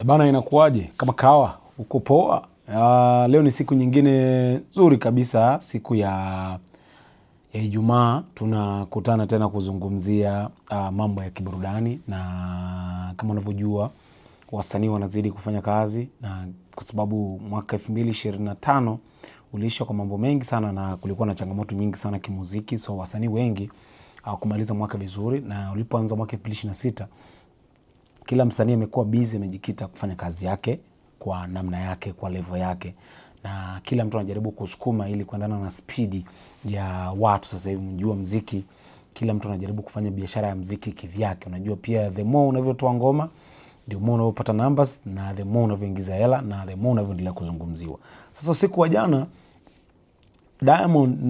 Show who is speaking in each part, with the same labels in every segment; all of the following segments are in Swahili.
Speaker 1: Bana, inakuwaje? Kama kawa uko poa? Leo ni siku nyingine nzuri kabisa, siku ya Ijumaa. Tunakutana tena kuzungumzia mambo ya kiburudani, na kama unavyojua wasanii wanazidi kufanya kazi, na kwa sababu mwaka 2025 uliisha kwa mambo mengi sana na kulikuwa na changamoto nyingi sana kimuziki, so wasanii wengi hawakumaliza mwaka vizuri, na ulipoanza mwaka 2026 kila msanii amekuwa busy, amejikita kufanya kazi yake kwa namna yake, kwa level yake, na kila mtu anajaribu kusukuma ili kuendana na spidi ya watu. Sasa hivi mjua muziki, kila mtu anajaribu kufanya biashara ya muziki kivyake. Unajua pia the more unavyotoa ngoma ndio more unavyopata numbers, na the more unavyoingiza hela, na the more unavyoendelea kuzungumziwa. Sasa siku wa jana Diamond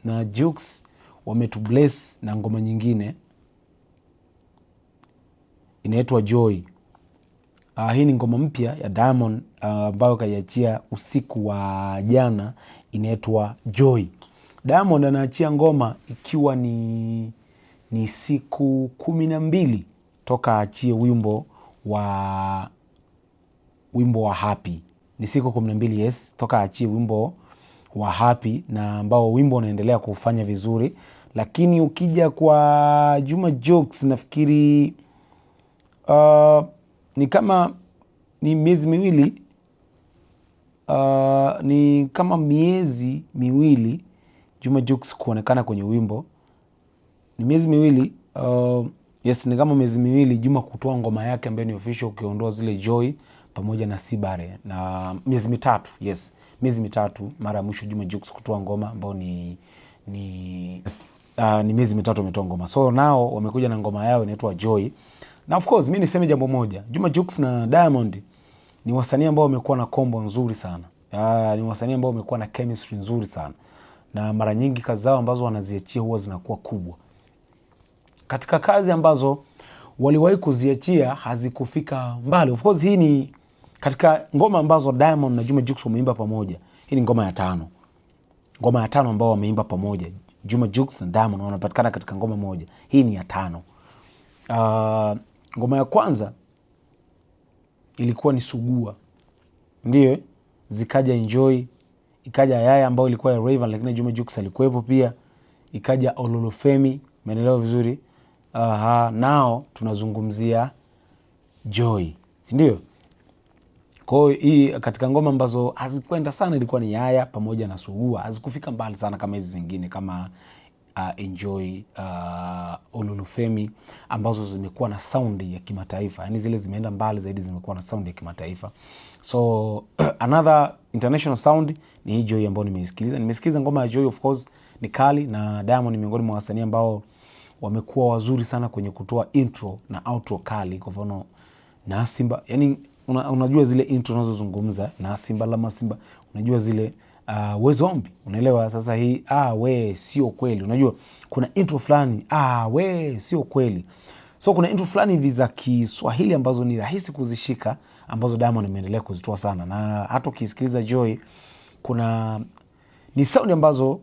Speaker 1: na Jux wametubless na ngoma nyingine inaitwa Joy. Hii ni ngoma mpya ya Diamond ambayo kaiachia usiku wa jana, inaitwa Joy. Diamond anaachia ngoma ikiwa ni siku 12 toka aachie wimbo wa Happy. Ni siku 12, yes, toka aachie wimbo wa Happy, na ambao wimbo unaendelea kufanya vizuri. Lakini ukija kwa Juma Jux, nafikiri ni kama ni miezi miwili, ni kama miezi miwili Juma Jux kuonekana kwenye wimbo. Ni miezi miwili, yes, ni kama miezi miwili Juma kutoa ngoma yake ambayo ni official, ukiondoa zile Joy pamoja na Sibare. Na miezi mitatu, yes, miezi mitatu mara ya mwisho Juma Jux kutoa ngoma ambayo ni miezi mitatu ametoa ngoma. So nao wamekuja na ngoma yao inaitwa Joy. Na of course, mimi niseme jambo moja, Juma Jux na Diamond ni wasanii ambao wamekuwa na combo nzuri sana. Ni wasanii ambao wamekuwa na chemistry nzuri sana, na mara nyingi kazi zao ambazo wanaziachia huwa zinakuwa kubwa. Katika kazi ambazo waliwahi kuziachia hazikufika mbali. Of course, hii ni katika ngoma ambazo Diamond na Juma Jux wameimba pamoja. Hii ni ngoma ya 5. Ngoma ya 5 ambao wameimba pamoja, Juma Jux na Diamond wanapatikana katika ngoma moja. Hii ni ya 5. Ngoma ya kwanza ilikuwa ni Sugua, ndiyo, zikaja Enjoy, ikaja Yaya ambayo ilikuwa ya Rayvanny lakini Juma Jux alikuwepo pia, ikaja Ololufemi, umeelewa vizuri. Nao tunazungumzia Joy, si ndio? Kwa hiyo hii katika ngoma ambazo hazikwenda sana ilikuwa ni Yaya pamoja na Sugua, hazikufika mbali sana kama hizi zingine kama Enjoy, Ololufemi, ambazo zimekuwa na sound ya kimataifa. Yani zile zimeenda mbali zaidi, zimekuwa na sound ya kimataifa. So another international sound ni hii Joy ambayo nimesikiliza ngoma ya Joy. Of course ni kali, na Diamond ni miongoni mwa wasanii ambao wamekuwa wazuri sana kwenye kutoa intro na outro kali. Kwa mfano na Simba, yani unajua zile intro unazozungumza na Simba lama Simba, unajua zile we zombie, unaelewa. Sasa hii we sio kweli, unajua kuna intro fulani we sio kweli. So kuna intro fulani hivi za Kiswahili ambazo ni rahisi kuzishika, ambazo Diamond imeendelea kuzitoa sana. Na hata ukisikiliza Joy, ni sound ambazo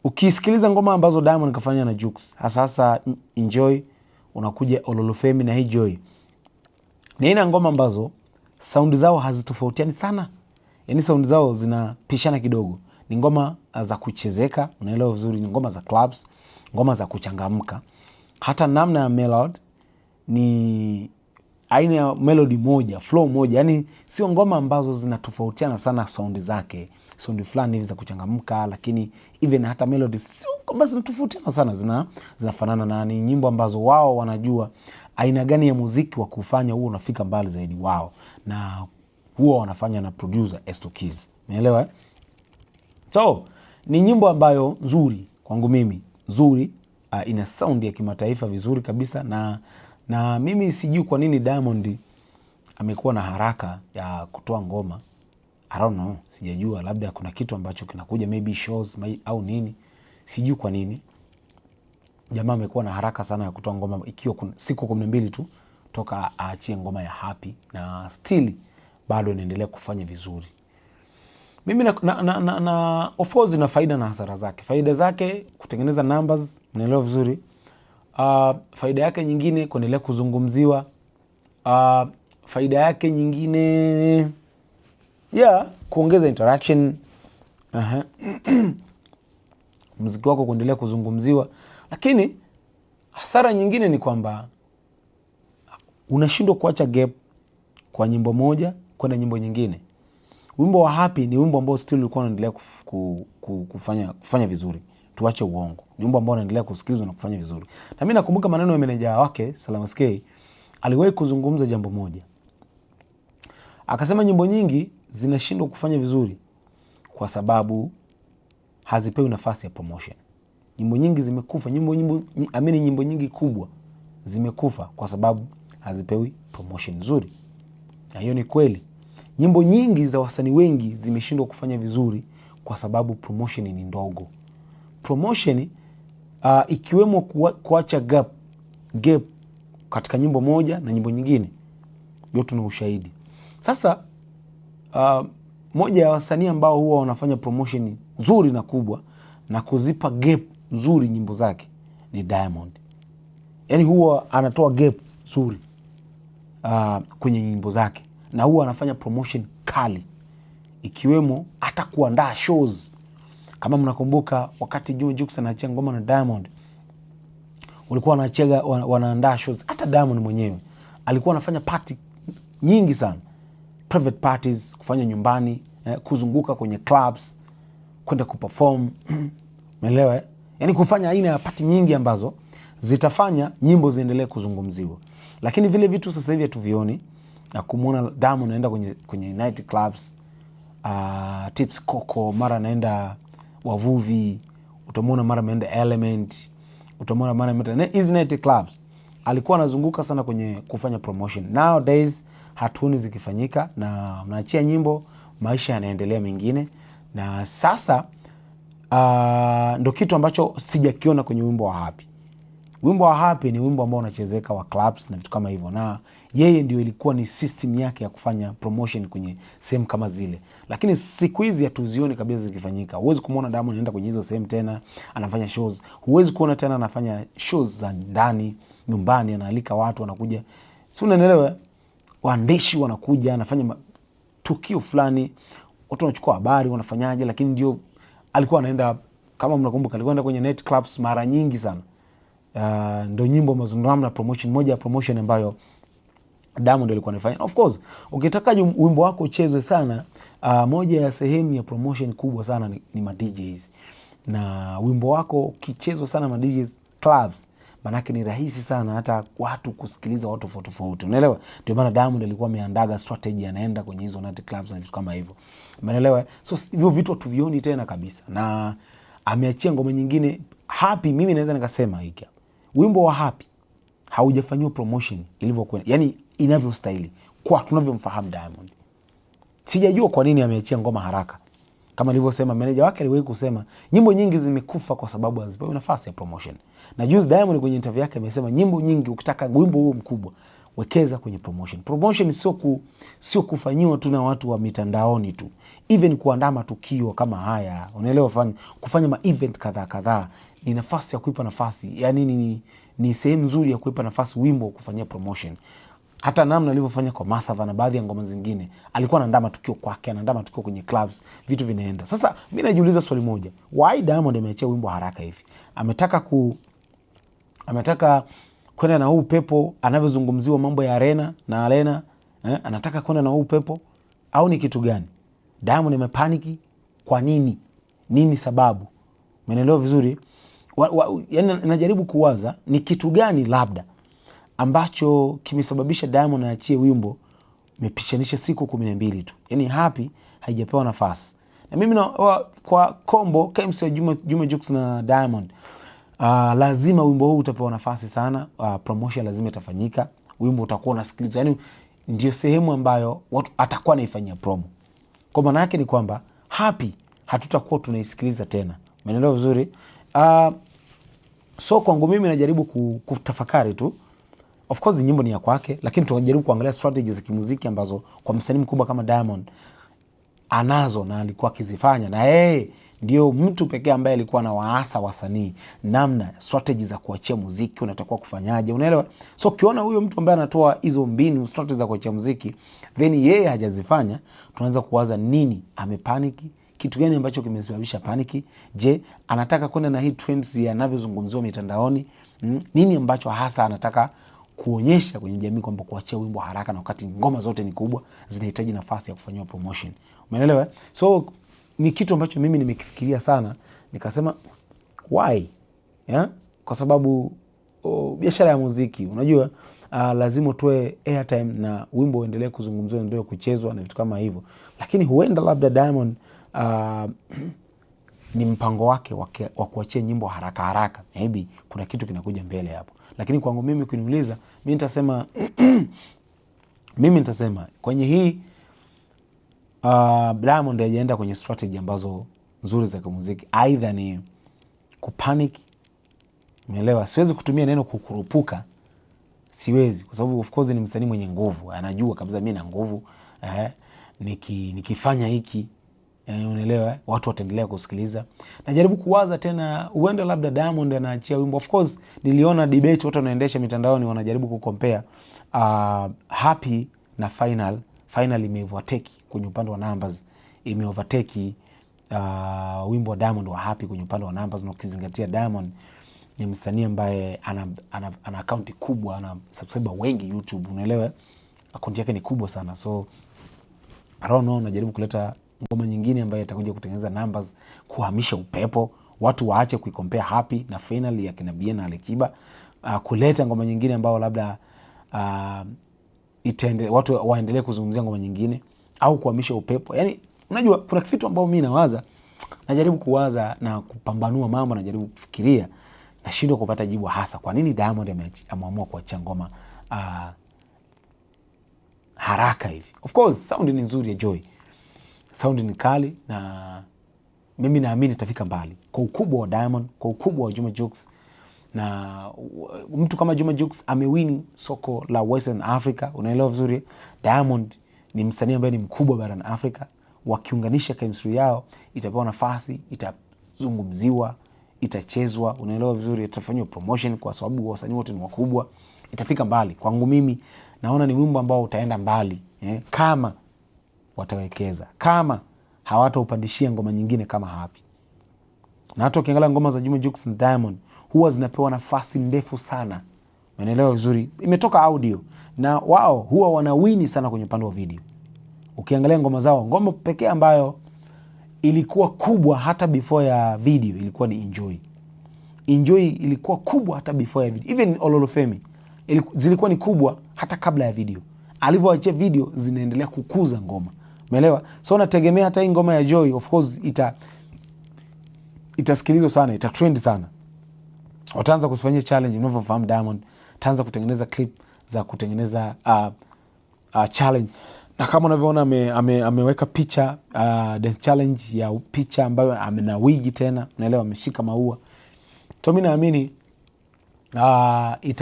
Speaker 1: ukisikiliza ngoma ambazo Diamond kafanya na Jux, hasa Enjoy, unakuja Ololufemi na hii Joy, ni aina ngoma ambazo sound zao hazitofautiani sana. Yani sound zao zinapishana kidogo. Ni ngoma za kuchezeka, unaelewa vizuri, ni ngoma za clubs, ngoma za kuchangamka. Hata namna ya melody ni aina ya melody moja, flow moja. Yani sio ngoma ambazo zinatofautiana sana sound zake. Sound fulani hivi za kuchangamka, lakini even hata melody sio kwamba zinatofautiana sana, zinafanana, na ni nyimbo ambazo wao wanajua aina gani ya muziki wa kufanya huo unafika mbali zaidi wao, na huwa wanafanya na producer Esto Keys, umeelewa? So ni nyimbo ambayo nzuri kwangu mimi, nzuri, ina sound ya kimataifa vizuri kabisa. Na mimi sijui kwa nini Diamond amekuwa na haraka ya kutoa ngoma. I don't know, sijajua, labda kuna kitu ambacho kinakuja, maybe shows au nini, sijui kwa nini jamaa amekuwa na haraka sana ya kutoa ngoma, ikiwa siku 12 tu toka aachie ngoma ya Happy, na still bado inaendelea kufanya vizuri. Mimi na of course na faida na hasara zake. Faida zake kutengeneza numbers, unaelewa vizuri. Faida yake nyingine kuendelea kuzungumziwa. faida yake nyingine kuongeza interaction, muziki wako kuendelea kuzungumziwa. Lakini hasara nyingine ni kwamba unashindwa kuacha gap kwa nyimbo moja kwenda nyimbo nyingine. Wimbo wa Happy ni wimbo ambao still ulikuwa unaendelea kufanya vizuri. Tuache uongo. Ni wimbo ambao unaendelea kusikilizwa na kufanya vizuri. Na mimi nakumbuka maneno ya meneja wake Salama SK, aliwahi kuzungumza jambo moja. Akasema nyimbo nyingi zinashindwa kufanya vizuri kwa sababu hazipewi nafasi ya promotion. Nyimbo nyingi zimekufa, nyimbo nyingi kubwa zimekufa kwa sababu hazipewi promotion nzuri. Na hiyo ni kweli. Nyimbo nyingi za wasanii wengi zimeshindwa kufanya vizuri kwa sababu promotion ni ndogo. Promotion ikiwemo kuacha gap katika nyimbo moja na nyimbo nyingine. Yote ni ushahidi. Sasa moja ya wasanii ambao huwa wanafanya promotion nzuri na kubwa na kuzipa gap nzuri nyimbo zake ni Diamond. Yaani huwa anatoa gap nzuri kwenye nyimbo zake na huwa anafanya promotion kali, ikiwemo hata kuandaa shows. Kama mnakumbuka wakati Juma Jux anaachia ngoma na Diamond, walikuwa wanaandaa shows. Hata Diamond mwenyewe alikuwa anafanya party nyingi sana, private parties, kufanya nyumbani, kuzunguka kwenye clubs, kwenda kuperform. Umeelewa? Yaani kufanya aina ya party nyingi ambazo zitafanya nyimbo ziendelee kuzungumziwa. Lakini vile vitu sasa hivi hatuvioni. Na kumuona Diamond anaenda kwenye night clubs, Tips Coco, mara anaenda Wavuvi, utamuona mara ameenda Element, utamuona mara ameenda hizi night clubs. Alikuwa anazunguka sana kwenye kufanya promotion. Nowadays hatuoni zikifanyika, na mnaachia nyimbo, maisha yanaendelea mengine. Na sasa ndo kitu ambacho sijakiona kwenye wimbo wa Happy. Wimbo wa Happy ni wimbo ambao unachezeka wa clubs na vitu kama hivyo, na yeye ndio ilikuwa ni system yake ya kufanya promotion kwenye sehemu kama zile. Lakini siku hizi hatuzioni kabisa zikifanyika. Huwezi kumuona Diamond anaenda kwenye hizo sehemu tena anafanya shows. Huwezi kuona tena anafanya shows za ndani nyumbani, anaalika watu wanakuja. Si unaelewa? Waandishi wanakuja, anafanya tukio fulani, watu wanachukua habari wanafanyaje. Lakini ndio alikuwa anaenda, kama mnakumbuka, alikuwa anaenda kwenye night clubs mara nyingi sana. Ndio nyimbo mazungumzo promotion, moja ya promotion ambayo Diamond alikuwa anafanya. Of course, ukitaka wimbo wako uchezwe sana, moja ya sehemu ya promotion kubwa sana ni ma DJs. Na wimbo wako ukichezwa sana ma DJs clubs, manake ni rahisi sana hata watu kusikiliza watu tofauti. Unaelewa? Ndio maana Diamond alikuwa ameandaga strategy, anaenda kwenye hizo night clubs na vitu kama hivyo. Umeelewa? So hivyo vitu tuvioni tena kabisa. Na ameachia ngoma nyingine Happy. Mimi naweza nikasema hiki, wimbo wa Happy haujafanywa promotion ilivyokwenda, yani inavyostahili kwa tunavyomfahamu Diamond. Sijajua kwa nini ameachia ngoma haraka. Kama nilivyosema, meneja wake aliwahi kusema nyimbo nyingi zimekufa kwa sababu hazipewi nafasi ya promotion. Na juzi Diamond kwenye interview yake amesema nyimbo nyingi, ukitaka wimbo huo mkubwa, wekeza kwenye promotion. Promotion sio kufanyiwa tu na watu wa mitandaoni tu. Even kuandaa matukio kama haya, unaelewa, kufanya ma event kadhaa ni nafasi ya kuipa nafasi. Yani ni sehemu nzuri ya kuipa nafasi wimbo kufanyia promotion. Hata namna alivyofanya kwa Masava na baadhi ya ngoma zingine, alikuwa anaandaa matukio kwake, anaandaa matukio kwenye clubs, vitu vinaenda. Sasa mimi najiuliza swali moja, why Diamond ameachia wimbo haraka hivi? Ametaka kwenda na huu pepo anavyozungumziwa mambo ya Arena, anataka kwenda na huu pepo au ni kitu gani? Diamond amepaniki kwa nini? Nini sababu? Umeelewa vizuri? Yani najaribu kuwaza ni kitu gani labda ambacho kimesababisha Diamond aachie wimbo mepishanisha siku 12 tu. Yani Happy haijapewa nafasi. Na mimi kwa combo KMC ya Juma Jux na Diamond, lazima wimbo huu utapewa nafasi sana. Promotion lazima itafanyika. Wimbo utakuwa unasikilizwa. Yani ndio sehemu ambayo watu atakuwa naifanyia promo. Kwa maana yake ni kwamba Happy hatutakuwa tunaisikiliza tena. Umeelewa vizuri? So kwangu mimi najaribu kutafakari tu. Of course nyimbo ni ya kwake, lakini tunajaribu kuangalia strategies za kimuziki ambazo kwa msanii mkubwa kama Diamond anazo na alikuwa akizifanya, na ndio mtu pekee ambaye alikuwa na waasa wasanii namna strategy za kuachia muziki unatakiwa kufanyaje, unaelewa? So ukiona huyo mtu ambaye anatoa hizo mbinu strategy za kuachia muziki then yeye hajazifanya, tunaanza kuwaza nini amepaniki, kitu gani ambacho kimesababisha paniki? Je, anataka kwenda na hii trends yanavyozungumziwa mitandaoni? Nini ambacho hasa anataka kuonyesha kwenye jamii kwamba kuachia wimbo haraka na wakati ngoma zote ni kubwa zinahitaji nafasi ya kufanywa promotion? Umeelewa? So ni kitu ambacho mimi nimekifikiria sana, nikasema why? Yeah? Kwa sababu biashara ya muziki unajua lazima utoe airtime na wimbo uendelee kuzungumziwa, uendelee kuchezwa na vitu kama hivyo. Lakini huenda labda Diamond ni mpango wake wa kuachia nyimbo haraka haraka, maybe kuna kitu kinakuja mbele hapo. Lakini kwangu mimi kuniuliza, mimi nitasema kwenye hii Diamond hajaenda kwenye strategy ambazo nzuri za muziki, either ni kupanic, umeelewa? Siwezi kutumia neno kukurupuka, siwezi, kwa sababu of course ni msanii mwenye nguvu, anajua kabisa mimi na nguvu, nikifanya hiki unaelewa watu wataendelea kusikiliza. Najaribu kuwaza tena, huenda labda Diamond anaachia wimbo. Of course niliona debate watu wanaendesha mitandaoni wanajaribu kucompare Happy na Final. Final imeovertake kwenye upande wa numbers, imeovertake wimbo wa Diamond wa Happy kwenye upande wa numbers, na ukizingatia Diamond ni msanii ambaye ana account kubwa, ana subscriber wengi YouTube, unaelewa account yake ni kubwa sana. So I don't know, najaribu kuleta ngoma nyingine ambayo itakuja kutengeneza numbers, kuhamisha upepo, watu waache kuikompea Happy na Final ya kina Bien na Alikiba, kuleta ngoma nyingine ambayo labda watu waendelee kuzungumzia ngoma nyingine, au kuhamisha upepo. Yani unajua kuna kitu ambao mimi nawaza, najaribu kuwaza na kupambanua mambo, najaribu kufikiria, nashindwa kupata jibu hasa kwa nini Diamond ameamua kuachia ngoma haraka hivi. Of course sound ni nzuri ya Joy, sound ni kali, na mimi naamini itafika mbali kwa ukubwa wa Diamond, kwa ukubwa wa Juma Jux. Na mtu kama Juma Jux amewini soko la Western Africa, unaelewa vizuri. Diamond ni msanii ambaye ni mkubwa barani Afrika, wakiunganisha chemistry yao itapewa nafasi, itazungumziwa, itachezwa, unaelewa vizuri, itafanywa promotion kwa sababu wasanii wote ni wakubwa, itafika mbali. Kwangu mimi naona ni wimbo ambao utaenda mbali kama watawekeza, kama hawataupandishia ngoma nyingine kama Happy. Na hata ukiangalia ngoma za Juma Jux na Diamond huwa zinapewa nafasi ndefu sana, unaelewa vizuri, imetoka audio, na wao huwa wanawini sana kwenye upande wa video. Ukiangalia ngoma zao, ngoma pekee ambayo ilikuwa kubwa hata before ya video ilikuwa ni Enjoy. Enjoy ilikuwa kubwa hata before ya video. Even Ololufemi zilikuwa ni kubwa hata kabla ya video. Alivyoachia video zinaendelea kukuza ngoma, umeelewa? So nategemea hata hii ngoma ya Joy of course itasikilizwa sana, itatrend sana. Wataanza kufanyia challenge, mnavyofahamu Diamond ataanza kutengeneza clip za kutengeneza challenge, na kama unavyoona ameweka picha dance challenge ya picha ambayo amena wigi tena, unaelewa, ameshika maua. So mimi naamini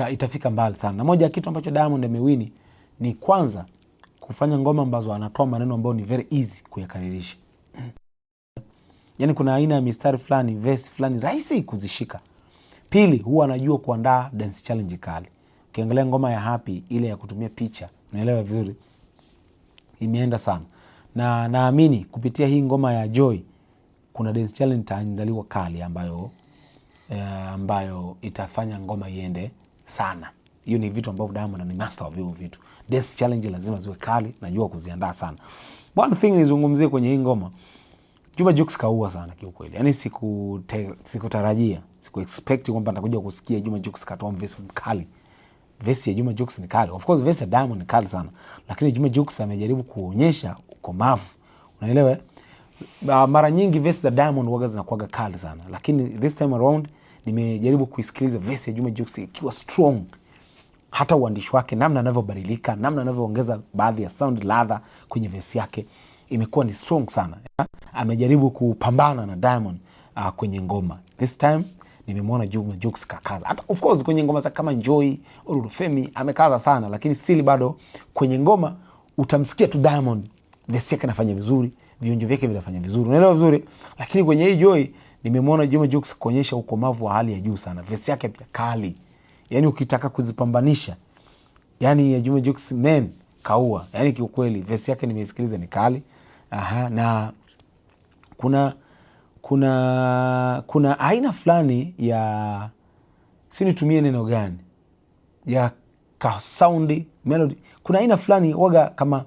Speaker 1: itafika mbali sana. Na moja ya kitu ambacho Diamond amewini ni kwanza kufanya ngoma ambazo anatoa maneno ambayo ni very easy kuyakaririsha. Yani kuna aina ya mistari fulani, verse fulani rahisi kuzishika. Pili, huwa anajua kuandaa dance challenge kali. Ukiangalia ngoma ya Happy ile ya kutumia picha, unaelewa vizuri, imeenda sana. Na naamini kupitia hii ngoma ya Joy kuna dance challenge itaandaliwa kali ambayo itafanya ngoma iende sana. Hiyo ni vitu ambavyo Diamond ni master of hivyo vitu. Dance challenge lazima ziwe kali, najua kuziandaa sana. One thing nizungumzie kwenye hii ngoma, Juma Jux kaua sana kiukweli. Yaani sikutarajia, siku-expect kwamba nitakuja kusikia Juma Jux katoa verse mkali. Verse ya Juma Jux ni kali. Of course verse ya Diamond ni kali sana. Lakini Juma Jux amejaribu kuonyesha ukomavu. Unaelewa? Mara nyingi verse za Diamond huwa zinakuwa kali sana. Lakini this time around nimejaribu kuisikiliza verse ya Juma Jux ikiwa strong. Hata uandishi wake, namna anavyobadilika, namna anavyoongeza baadhi ya sound ladha kwenye verse yake, imekuwa ni strong sana. Amejaribu kupambana na Diamond kwenye ngoma. This time nimemwona Juma Jux kakaza. Hata of course kwenye ngoma za kama Enjoy, Ololufemi amekaza sana, lakini still bado kwenye ngoma utamsikia tu Diamond verse yake anafanya vizuri, vionjo vyake vinafanya vizuri, unaelewa vizuri. Lakini kwenye hii Joy nimemwona Juma Jux kuonyesha ukomavu wa hali ya juu sana. Verse yake pia kali, yani ukitaka kuzipambanisha, yani ya Juma Jux men kaua, yani kiukweli verse yake nimeisikiliza ni kali. Na kuna aina fulani ya, si nitumie neno gani, ya ka sound melody, kuna aina fulani waga kama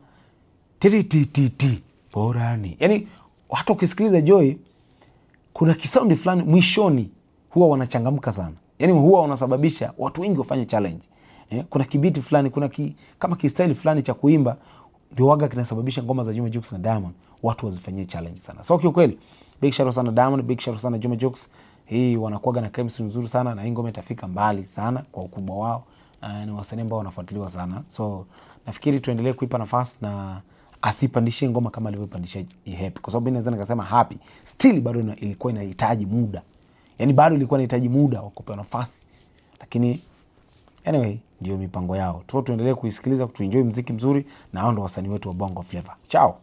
Speaker 1: titi borani, yani hata ukisikiliza Joy kuna kisaundi fulani mwishoni huwa wanachangamka sana, yani huwa wanasababisha watu wengi wafanye challenge. Kuna kibiti fulani, kuna kama kistyle fulani cha kuimba ndio waga kinasababisha ngoma za Juma Jux na Diamond watu wazifanyie challenge sana. So kiukweli big shout sana Diamond, big shout sana Juma Jux. Hii wanakuaga na chemistry nzuri sana na hii ngoma itafika mbali sana kwa ukubwa wao. Ni wasanii ambao wanafuatiliwa sana. So nafikiri tuendelee kuipa nafasi na asipandishie ngoma kama alivyopandisha Happy, kwa sababu mimi naweza nikasema Happy still bado ilikuwa inahitaji muda, yani bado ilikuwa inahitaji muda wa kupewa nafasi, lakini anyway ndio mipango yao. Tuendelee kuisikiliza, tuenjoy muziki mzuri, na hao ndio wasanii wetu wa Bongo Flava. Ciao.